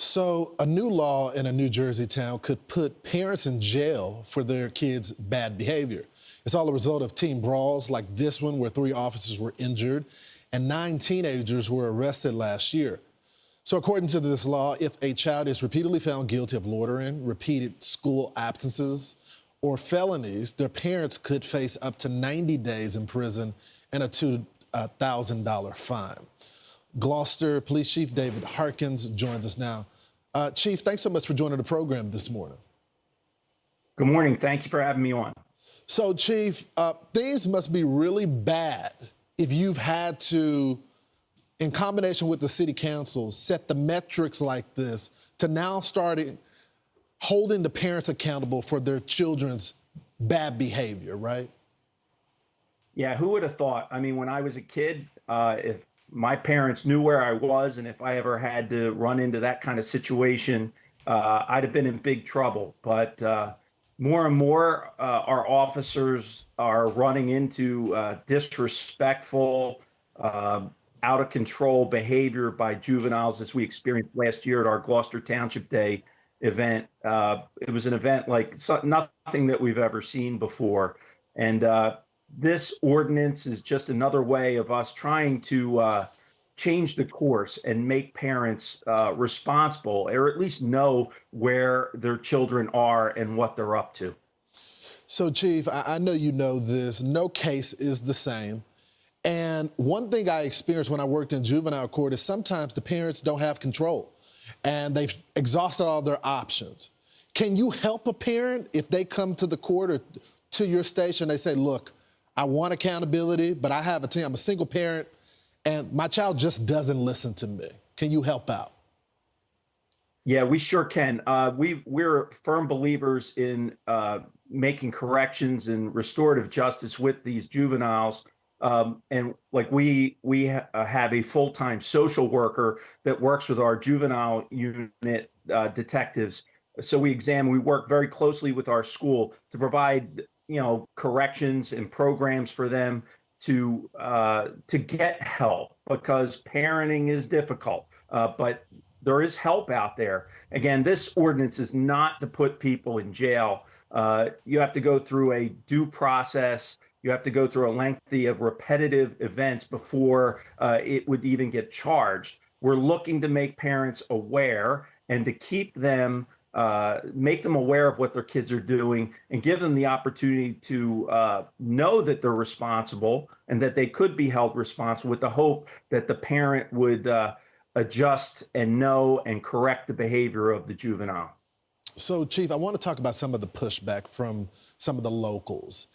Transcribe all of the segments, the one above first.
So, a new law in a New Jersey town could put parents in jail for their kids' bad behavior. It's all a result of teen brawls like this one, where 3 officers were injured and 9 teenagers were arrested last year. So, according to this law, if a child is repeatedly found guilty of loitering, repeated school absences, or felonies, their parents could face up to 90 days in prison and a $2,000 fine. Gloucester Police Chief David Harkins joins us now. Chief, thanks so much for joining the program this morning. Good morning. Thank you for having me on. So, Chief, things must be really bad if you've had to, in combination with the city council, set the metrics like this to now starting holding the parents accountable for their children's bad behavior, right? Yeah, who would have thought? I mean, when I was a kid, if my parents knew where I was and if I ever had to run into that kind of situation, I'd have been in big trouble. But more and more, our officers are running into disrespectful, out of control behavior by juveniles, as we experienced last year at our Gloucester Township Day event. It was an event like nothing that we've ever seen before. And this ordinance is just another way of us trying to change the course and make parents responsible, or at least know where their children are and what they're up to. So, Chief, I know you know this. No case is the same. And one thing I experienced when I worked in juvenile court is sometimes the parents don't have control and they've exhausted all their options. Can you help a parent if they come to the court or to your station, they say, look, I want accountability, but I have a team. I'm a single parent, and my child just doesn't listen to me. Can you help out? Yeah, we sure can. We're firm believers in making corrections and restorative justice with these juveniles. And like we have a full-time social worker that works with our juvenile unit detectives. So we work very closely with our school to provide corrections and programs for them to get help, because parenting is difficult, but there is help out there. Again, this ordinance is not to put people in jail. You have to go through a due process. You have to go through a lengthy of repetitive events before it would even get charged. We're looking to make parents aware and to keep them make them aware of what their kids are doing and give them the opportunity to know that they're responsible and that they could be held responsible, with the hope that the parent would adjust and know and correct the behavior of the juvenile. So, Chief, I want to talk about some of the pushback from some of the locals.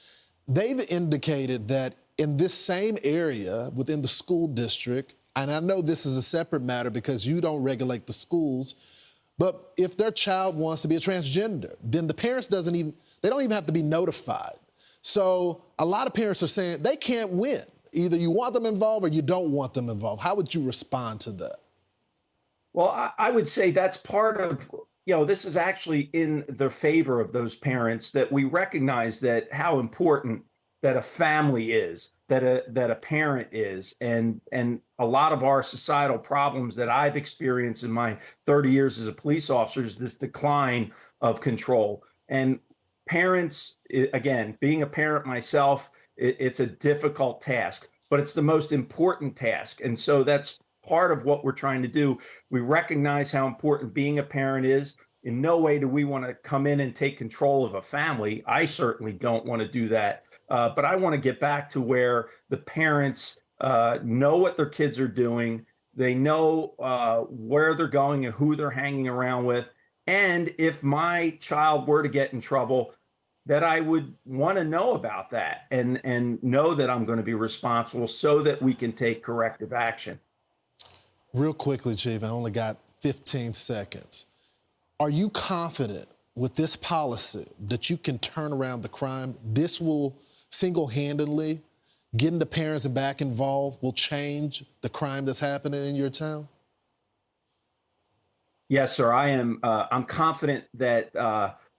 They've indicated that in this same area within the school district, and I know this is a separate matter because you don't regulate the schools, but if their child wants to be a transgender, then the parents don't even have to be notified. So a lot of parents are saying they can't win. Either you want them involved or you don't want them involved. How would you respond to that? Well, I would say that's part of, this is actually in the favor of those parents, that we recognize that how important that a family is, that a parent is, and a lot of our societal problems that I've experienced in my 30 years as a police officer is this decline of control. And parents, again, being a parent myself, it's a difficult task, but it's the most important task. And so that's part of what we're trying to do. We recognize how important being a parent is. In no way do we want to come in and take control of a family. I certainly don't want to do that. But I want to get back to where the parents know what their kids are doing. They know where they're going and who they're hanging around with. And if my child were to get in trouble, that I would want to know about that and know that I'm going to be responsible so that we can take corrective action. Real quickly, Chief, I only got 15 seconds. Are you confident with this policy that you can turn around the crime? This will single-handedly, getting the parents back involved, will change the crime that's happening in your town? Yes, sir. I am. I'm confident that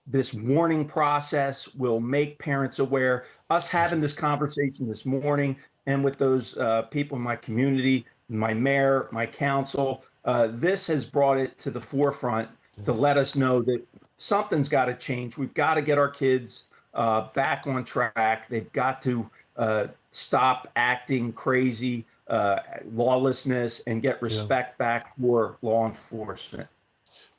this warning process will make parents aware. Us having this conversation this morning and with those people in my community my mayor, my council. This has brought it to the forefront to let us know that something's got to change. We've got to get our kids back on track. They've got to stop acting crazy, lawlessness, and get respect back for law enforcement.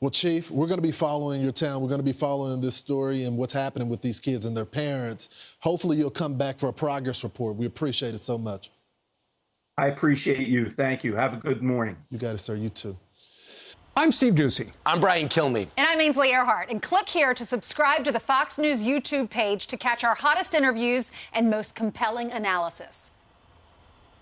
Well, Chief, we're going to be following your town. We're going to be following this story and what's happening with these kids and their parents. Hopefully you'll come back for a progress report. We appreciate it so much. I appreciate you. Thank you. Have a good morning. You got it, sir. You too. I'm Steve Ducey. I'm Brian Kilmeade. And I'm Ainsley Earhart. And click here to subscribe to the Fox News YouTube page to catch our hottest interviews and most compelling analysis.